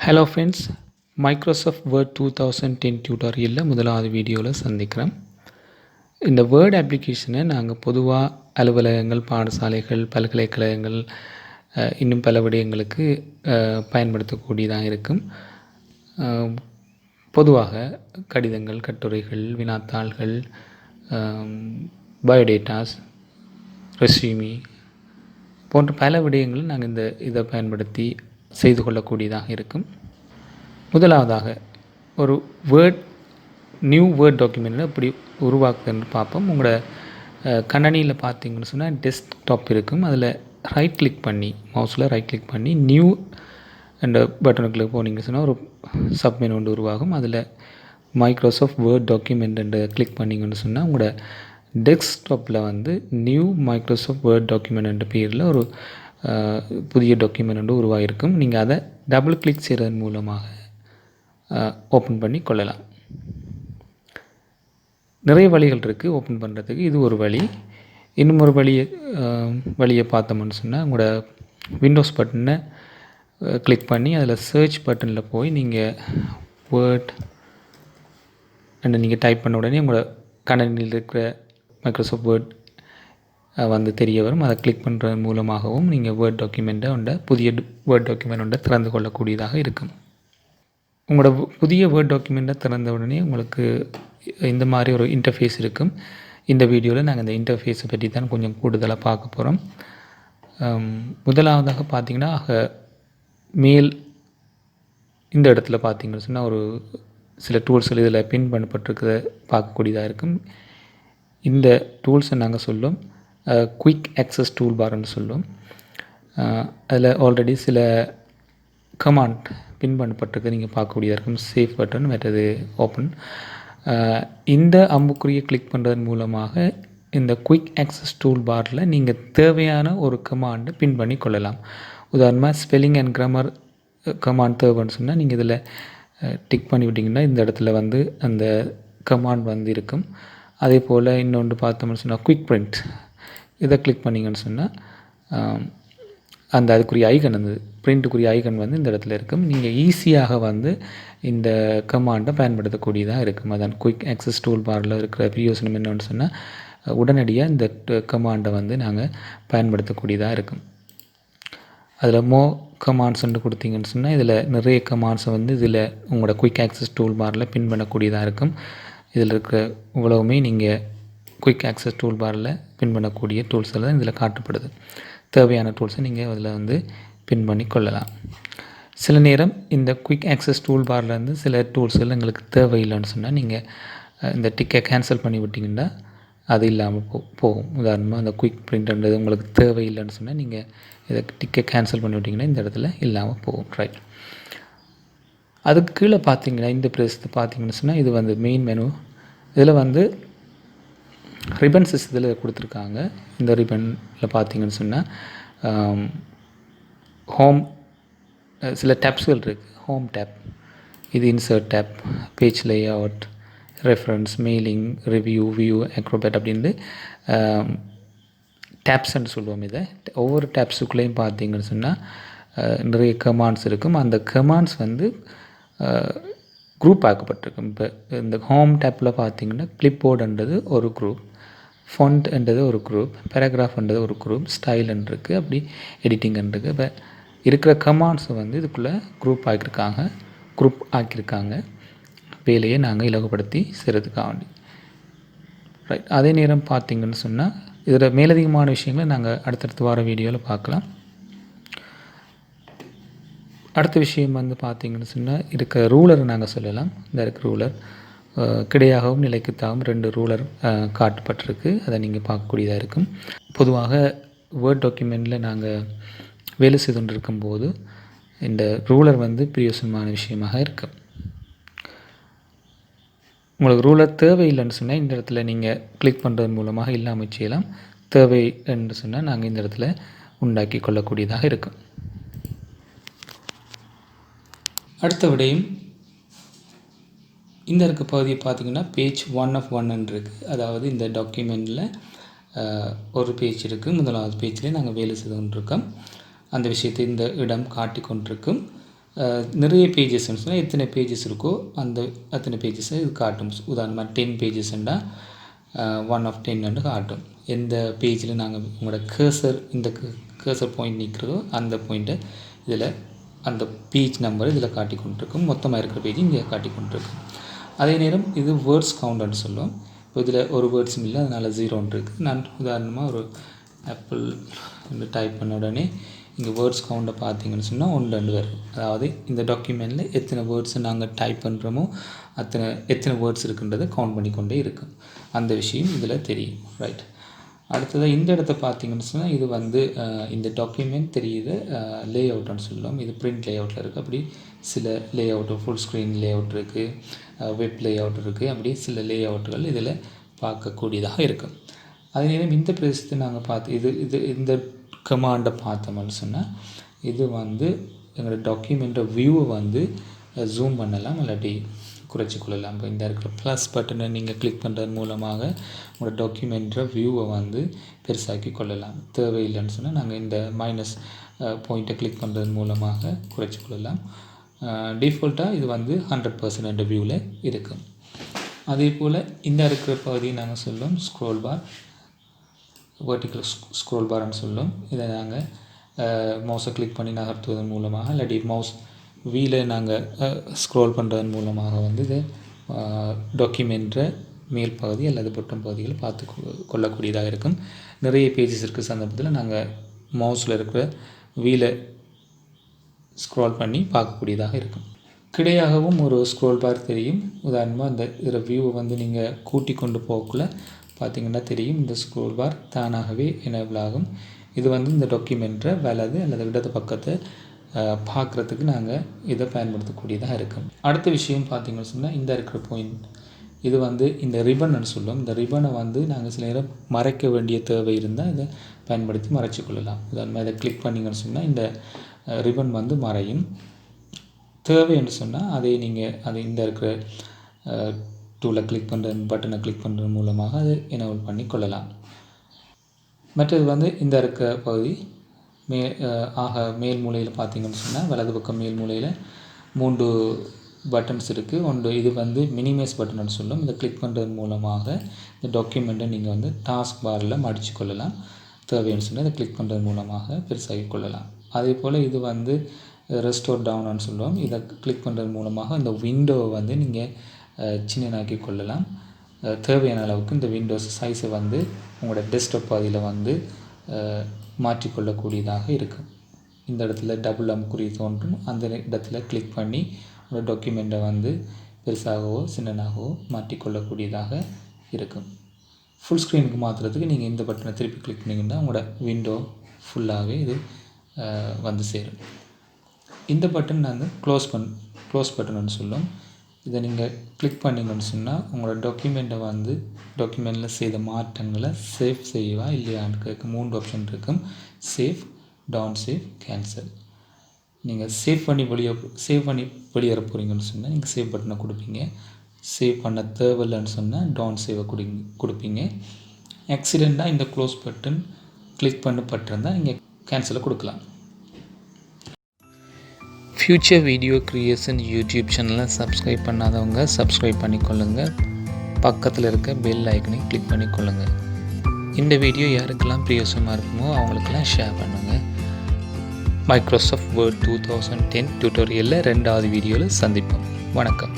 Hello friends, Microsoft word 2010 டியூட்டோரியலில் முதலாவது வீடியோவில் சந்திக்கிறேன். இந்த வேர்ட் அப்ளிகேஷனை நாங்கள் பொதுவாக அலுவலகங்கள், பாடசாலைகள், பல்கலைக்கழகங்கள் இன்னும் பல விடயங்களுக்கு பயன்படுத்தக்கூடியதாக இருக்கும். பொதுவாக கடிதங்கள், கட்டுரைகள், வினாத்தாள்கள், பயோடேட்டாஸ், ரெஸ்யூமி போன்ற பல விடயங்கள் நாங்கள் இதை பயன்படுத்தி செய்து கொள்ளக்கூடியதாக இருக்கும். முதலாவதாக ஒரு நியூ வேர்ட் டாக்குமெண்ட்டை எப்படி உருவாக்குதுன்னு பார்ப்போம். உங்களோட கணினியில் பார்த்தீங்கன்னு சொன்னால் டெஸ்க்டாப் இருக்கும். அதில் ரைட் கிளிக் பண்ணி, மவுஸில் ரைட் கிளிக் பண்ணி நியூ என்ற பட்டனுக்குள்ளே போனீங்கன்னு சொன்னால் ஒரு சப்மெனு ஒன்று உருவாகும். அதில் மைக்ரோசாஃப்ட் வேர்ட் டாக்குமெண்ட் என்ற கிளிக் பண்ணிங்கன்னு சொன்னால் உங்களோட டெஸ்க்டாப்பில் நியூ மைக்ரோசாஃப்ட் வேர்ட் டாக்குமெண்ட் என்ற பேரில் ஒரு புதிய டாக்குமெண்ட் ஒன்று உருவாகிருக்கும். நீங்கள் அதை டபுள் கிளிக் செய்கிறதன் மூலமாக ஓப்பன் பண்ணி கொள்ளலாம். நிறைய வழிகள் இருக்குது ஓப்பன் பண்ணுறதுக்கு. இது ஒரு வழி. இன்னும் ஒரு வழியை பார்த்தோம்னு சொன்னால் உங்களோட விண்டோஸ் பட்டனை கிளிக் பண்ணி அதில் சர்ச் பட்டனில் போய் நீங்கள் வேர்ட் நீங்கள் டைப் பண்ண உடனே உங்களோட கணினியில் இருக்கிற மைக்ரோசாஃப்ட் வேர்ட் தெரிய வரும். அதை கிளிக் பண்ணுறது மூலமாகவும் நீங்கள் வேர்ட் டாக்குமெண்ட்டை புதிய வேர்ட் டாக்குமெண்ட்டை திறந்து கொள்ளக்கூடியதாக இருக்கும். உங்களோட புதிய வேர்ட் டாக்குமெண்ட்டை திறந்த உடனே உங்களுக்கு இந்த மாதிரி ஒரு இன்டர்ஃபேஸ் இருக்கும். இந்த வீடியோவில் நாங்கள் இந்த இன்டர்ஃபேஸை பற்றி தான் கொஞ்சம் கூடுதலாக பார்க்க போகிறோம். முதலாவதாக பார்த்திங்கன்னா மேல் இந்த இடத்துல பார்த்திங்கன்னு சொன்னால் ஒரு சில டூல்ஸ்கள் இதில் பின் பண்ணப்பட்டிருக்கிறத பார்க்கக்கூடியதாக இருக்கும். இந்த டூல்ஸை நாங்கள் சொல்லுவோம் குயிக் ஆக்சஸ் டூல் பார்ன்னு சொல்லுவோம். அதில் ஆல்ரெடி சில கமாண்ட் பின் பண்ணப்பட்டிருக்கு, நீங்கள் பார்க்கக்கூடியதாக இருக்கும். சேஃப் பட்டன், மற்றது ஓப்பன். இந்த அம்புக்குறியை கிளிக் பண்ணுறதன் மூலமாக இந்த குயிக் ஆக்சஸ் டூல் பாரில் நீங்கள் தேவையான ஒரு கமாண்டை பின் பண்ணி கொள்ளலாம். உதாரணமாக ஸ்பெல்லிங் அண்ட் கிராமர் கமாண்ட் தேவைன்னு சொன்னால் நீங்கள் இதில் டிக் பண்ணி விட்டிங்கன்னா இந்த இடத்துல அந்த கமாண்ட் இருக்கும். அதே போல் இன்னொன்று பார்த்தோம்னு சொன்னால் குயிக் பிரிண்ட், இதை கிளிக் பண்ணிங்கன்னு சொன்னால் அதுக்குரிய ஐகன் பிரிண்ட்டுக்குரிய ஐகன் இந்த இடத்துல இருக்கும். நீங்கள் ஈஸியாக இந்த கமாண்டை பயன்படுத்தக்கூடியதாக இருக்கும். அதான் குயிக் ஆக்சஸ் டூல் பாரில் இருக்கிற பிரயோசனம் என்னன்னு சொன்னால் உடனடியாக இந்த கமாண்டை நாங்கள் பயன்படுத்தக்கூடியதாக இருக்கும். அதில் கமாண்ட்ஸ் கொடுத்தீங்கன்னு சொன்னால் இதில் நிறைய கமாண்ட்ஸை இதில் உங்களோட குயிக் ஆக்சஸ் டூல் பாரில் பின் பண்ணக்கூடியதாக இருக்கும். இதில் இருக்கிற இவ்வளவுமே நீங்கள் குயிக் ஆக்சஸ் டூல் பாரில் பின் பண்ணக்கூடிய டூல்ஸ் எல்லாம் இதில் காட்டப்படுது. தேவையான டூல்ஸை நீங்கள் அதில் பின் பண்ணி கொள்ளலாம். சில நேரம் இந்த குயிக் ஆக்சஸ் டூல் பாரில் சில டூல்ஸ்கள் எங்களுக்கு தேவையில்லைன்னு சொன்னால் நீங்கள் இந்த டிக்கை கேன்சல் பண்ணி விட்டிங்கன்னா அது இல்லாமல் போகும். உதாரணமாக அந்த குயிக் பிரிண்ட்ன்றது உங்களுக்கு தேவையில்லைன்னு சொன்னால் நீங்கள் இதை டிக்கை கேன்சல் பண்ணி விட்டிங்கன்னா இந்த இடத்துல இல்லாமல் போகும். ரைட். அதுக்கு கீழே பார்த்தீங்கன்னா இந்த ப்ரெஸ் பார்த்தீங்கன்னு சொன்னால் இது மெயின் மெனு. இதில் ரிப்பன்ஸ் இதில் கொடுத்துருக்காங்க. இந்த ரிப்பனில் பார்த்தீங்கன்னு சொன்னால் ஹோம் சில டேப்ஸ்கள் இருக்குது. ஹோம் டேப், இது insert tape, page layout, reference, mailing, review, view, Acrobat அப்படின்ட்டு டேப்ஸ்ன்னு சொல்லுவோம். இதை ஒவ்வொரு டேப்ஸுக்குள்ளேயும் பார்த்தீங்கன்னு சொன்னால் நிறைய கமாண்ட்ஸ் இருக்கும். அந்த கமாண்ட்ஸ் குரூப் ஆக்கப்பட்டிருக்கும். இப்போ இந்த ஹோம் டேப்பில் பார்த்தீங்கன்னா கிளிப்போர்டுன்றது ஒரு குரூப், ஃபொண்ட்ன்றது ஒரு குரூப், பேராகிராஃப்ன்றது ஒரு குரூப், ஸ்டைல்ன்னு இருக்குது, அப்படி எடிட்டிங்ன்னு இருக்குது. இப்போ இருக்கிற கமாண்ட்ஸை இதுக்குள்ளே குரூப் ஆக்கியிருக்காங்க. வேலையை நாங்கள் இலகுப்படுத்தி செய்கிறதுக்காக வேண்டி. ரைட். அதே நேரம் பார்த்திங்கன்னு சொன்னால் இதில் மேலதிகமான விஷயங்களை நாங்கள் அடுத்தடுத்து வார வீடியோவில் பார்க்கலாம். அடுத்த விஷயம் பார்த்திங்கன்னு சொன்னால் இருக்க ரூலரை நாங்கள் சொல்லலாம். இந்த இருக்க ரூலர் கிடையாகவும் நிலைக்குத்தாகவும் 2 ரூலர் காட்டப்பட்டிருக்கு. அதை நீங்கள் பார்க்கக்கூடியதாக இருக்கும். பொதுவாக வேர்ட் டாக்குமெண்ட்டில் நாங்கள் வேலை செய்து கொண்டு இருக்கும்போது இந்த ரூலர் பிரயோசனமான விஷயமாக இருக்கும். உங்களுக்கு ரூலர் தேவையில்லைன்னு சொன்னால் இந்த இடத்துல நீங்கள் கிளிக் பண்ணுறது மூலமாக இல்லாமல் செய்யலாம். தேவை என்று சொன்னால் நாங்கள் இந்த இடத்துல உண்டாக்கி கொள்ளக்கூடியதாக இருக்கும். அடுத்த விடையும் இந்த இருக்க பகுதியை பார்த்திங்கன்னா பேஜ் 1 of 1 இருக்குது. அதாவது இந்த டாக்குமெண்ட்டில் ஒரு பேஜ் இருக்குது. முதலாவது பேஜ்லேயே நாங்கள் வேலை செய்து கொண்டிருக்கோம். அந்த விஷயத்தை இந்த இடம் காட்டி கொண்டிருக்கும். நிறைய பேஜஸ்ன்னு சொன்னால் எத்தனை பேஜஸ் இருக்கோ அத்தனை பேஜஸை இது காட்டும். உதாரணமாக 10 பேஜஸ்ன்னா 1 of 10 காட்டும். எந்த பேஜில் நாங்கள் உங்களோட இந்த கர்சர் பாயிண்ட் நிற்கிறதோ அந்த பாயிண்ட்டை இதில் அந்த பேஜ் நம்பர் இதில் காட்டி கொண்டிருக்கும். மொத்தமாக இருக்கிற பேஜ் இங்கே காட்டி கொண்டிருக்கும். அதே நேரம் இது வேர்ட்ஸ் கவுண்டர்னு சொல்லுவோம். இப்போ இதில் ஒரு வேர்ட்ஸும் இல்லை, அதனால் 0 இருக்குது. நான் உதாரணமாக ஒரு ஆப்பிள் டைப் பண்ண உடனே இங்கே வேர்ட்ஸ் கவுண்டை பார்த்தீங்கன்னு சொன்னால் 1 வரும். அதாவது இந்த டாக்குமெண்ட்டில் எத்தனை வேர்ட்ஸை நாங்கள் டைப் பண்ணுறோமோ எத்தனை வேர்ட்ஸ் இருக்குன்றதை கவுண்ட் பண்ணி கொண்டே இருக்கும். அந்த விஷயம் இதில் தெரியும். ரைட். அடுத்ததாக இந்த இடத்த பார்த்தீங்கன்னு சொன்னால் இது இந்த டாக்குமெண்ட் தெரியுது லே அவுட்னு சொல்லுவோம். இது பிரிண்ட் லே அவுட்டில் இருக்குது. அப்படி சில layout full screen layout இருக்குது, வெப் லே அவுட் இருக்குது. அப்படி சில லே அவுட்டுகள் இதில் பார்க்கக்கூடியதாக இருக்கும். அதே நேரம் இந்த பிரதேசத்தை நாங்கள் இந்த கமாண்டை பார்த்தோம்னு சொன்னால் இது எங்களோட டாக்குமெண்ட்டை வியூவை ஜூம் பண்ணலாம், இல்லாட்டி குறைச்சி கொள்ளலாம். இப்போ இந்த இருக்கிற ப்ளஸ் பட்டனை நீங்கள் கிளிக் பண்ணுறது மூலமாக உங்களோட டாக்குமெண்ட்டை வியூவை பெருசாக்கி கொள்ளலாம். தேவையில்லைன்னு சொன்னால் நாங்கள் இந்த மைனஸ் பாயிண்ட்டை கிளிக் பண்ணுறது மூலமாக குறைச்சி கொள்ளலாம். டிஃபால்ட்டாக இது 100% வியூவில் இருக்கும். அதே போல் இந்த இருக்கிற பகுதியை நாங்கள் சொல்லுவோம் ஸ்க்ரோல் பார், வெர்டிக்கல் ஸ்க்ரோல் பார்னு சொல்லும். இதை நாங்கள் மவுஸை கிளிக் பண்ணி நகர்த்துவதன் மூலமாக இல்லாட்டி மவுஸ் வீலை நாங்கள் ஸ்க்ரோல் பண்ணுறதன் மூலமாக இதை டாக்குமெண்ட்டை மேல் பகுதி அல்லது பொட்டம் பகுதிகள் பார்த்து கொள்ளக்கூடியதாக இருக்கும். நிறைய பேஜஸ் இருக்கிற சந்தர்ப்பத்தில் நாங்கள் மவுஸில் இருக்கிற வீலை ஸ்க்ரோல் பண்ணி பார்க்கக்கூடியதாக இருக்கும். கிடையாகவும் ஒரு ஸ்க்ரோல் பார் தெரியும். உதாரணமாக இதில் வியூவை நீங்கள் கூட்டி கொண்டு போகக்குள்ள பார்த்திங்கன்னா தெரியும் இந்த ஸ்க்ரோல் பார் தானாகவே எனேபிள் ஆகும். இது இந்த டாக்குமெண்ட்டை வலது அல்லது இடது பக்கத்தை பார்க்குறதுக்கு நாங்கள் இதை பயன்படுத்தக்கூடியதாக இருக்கும். அடுத்த விஷயம் பார்த்திங்கன்னு சொன்னால் இந்த இருக்கிற பாயிண்ட் இது இந்த ரிப்பன்னு சொல்லுவோம். இந்த ரிப்பனை நாங்கள் சில நேரம் மறைக்க வேண்டிய தேவை இருந்தால் இதை பயன்படுத்தி மறைச்சி கொள்ளலாம். உதாரணமாக இதை கிளிக் பண்ணிங்கன்னு சொன்னால் இந்த ரிப்பன் மறையும். தேவை என்று சொன்னால் அதை இந்த இருக்கிற டூலை கிளிக் பண்ணுறது பட்டனை கிளிக் பண்ணுறது மூலமாக அதை எனேபிள் பண்ணி கொள்ளலாம். மற்றது இந்த இருக்க பகுதி மேல் மூலையில் பார்த்திங்கன்னு சொன்னால் வலது பக்கம் மேல் மூலையில் 3 பட்டன்ஸ் இருக்குது. ஒன்று இது மினிமைஸ் பட்டன்னு சொல்லும். இதை கிளிக் பண்ணுறது மூலமாக இந்த டாக்குமெண்ட்டை நீங்கள் டாஸ்க் பாரில் மடித்து கொள்ளலாம். தேவைன்னு சொன்னால் இதை கிளிக் பண்ணுறது மூலமாக பெருசாகி கொள்ளலாம். அதே போல் இது ரெஸ்டோர் டவுன்னு சொல்லுவோம். இதை கிளிக் பண்ணுறது மூலமாக இந்த விண்டோவை நீங்கள் சின்னனாக்கி கொள்ளலாம். தேவையான அளவுக்கு இந்த விண்டோஸ் சைஸை உங்களோட டெஸ்க்டாப் பகுதியில் மாற்றிக்கொள்ளக்கூடியதாக இருக்கும். இந்த இடத்துல டபுள் அம்புக்குறி தோன்றும். அந்த இடத்துல கிளிக் பண்ணி உங்களோட டாக்குமெண்ட்டை பெருசாகவோ சின்னனாகவோ மாற்றிக்கொள்ளக்கூடியதாக இருக்கும். ஃபுல் ஸ்க்ரீனுக்கு மாற்றுறதுக்கு நீங்கள் இந்த பட்டனை திருப்பி கிளிக் பண்ணிங்கன்னா உங்களோட விண்டோ ஃபுல்லாகவே இது சேரும். இந்த பட்டன் க்ளோஸ் பட்டன்னு சொல்லும். இதை நீங்கள் கிளிக் பண்ணிங்கன்னு சொன்னால் உங்களோட டாக்குமெண்ட்டில் செய்த மாற்றங்களை சேவ் செய்யவா இல்லையான்னு கேட்க 3 ஆப்ஷன் இருக்கும். Save, don't save, cancel. நீங்கள் சேவ் பண்ணி வெளியேற போகிறீங்கன்னு சொன்னால் நீங்கள் சேவ் பட்டனை கொடுப்பீங்க. சேவ் பண்ண தேவையில்லைன்னு சொன்னால் டவுன் சேவை கொடுப்பீங்க. ஆக்சிடெண்ட்டாக இந்த க்ளோஸ் பட்டன் கிளிக் பண்ணப்பட்டிருந்தால் நீங்கள் கேன்சலை கொடுக்கலாம். ஃப்யூச்சர் வீடியோ க்ரியேஷன் யூடியூப் சேனலை சப்ஸ்கிரைப் பண்ணாதவங்க சப்ஸ்கிரைப் பண்ணிக்கொள்ளுங்கள். பக்கத்தில் இருக்க பெல் ஐக்கனை கிளிக் பண்ணிக்கொள்ளுங்கள். இந்த வீடியோ யாருக்கெல்லாம் பிரியோசமாக இருக்குமோ அவங்களுக்கெல்லாம் ஷேர் பண்ணுங்கள். மைக்ரோசாஃப்ட் வேர்ட் 2010 டியூட்டோரியலில் 2வது வீடியோவில் சந்திப்போம். வணக்கம்.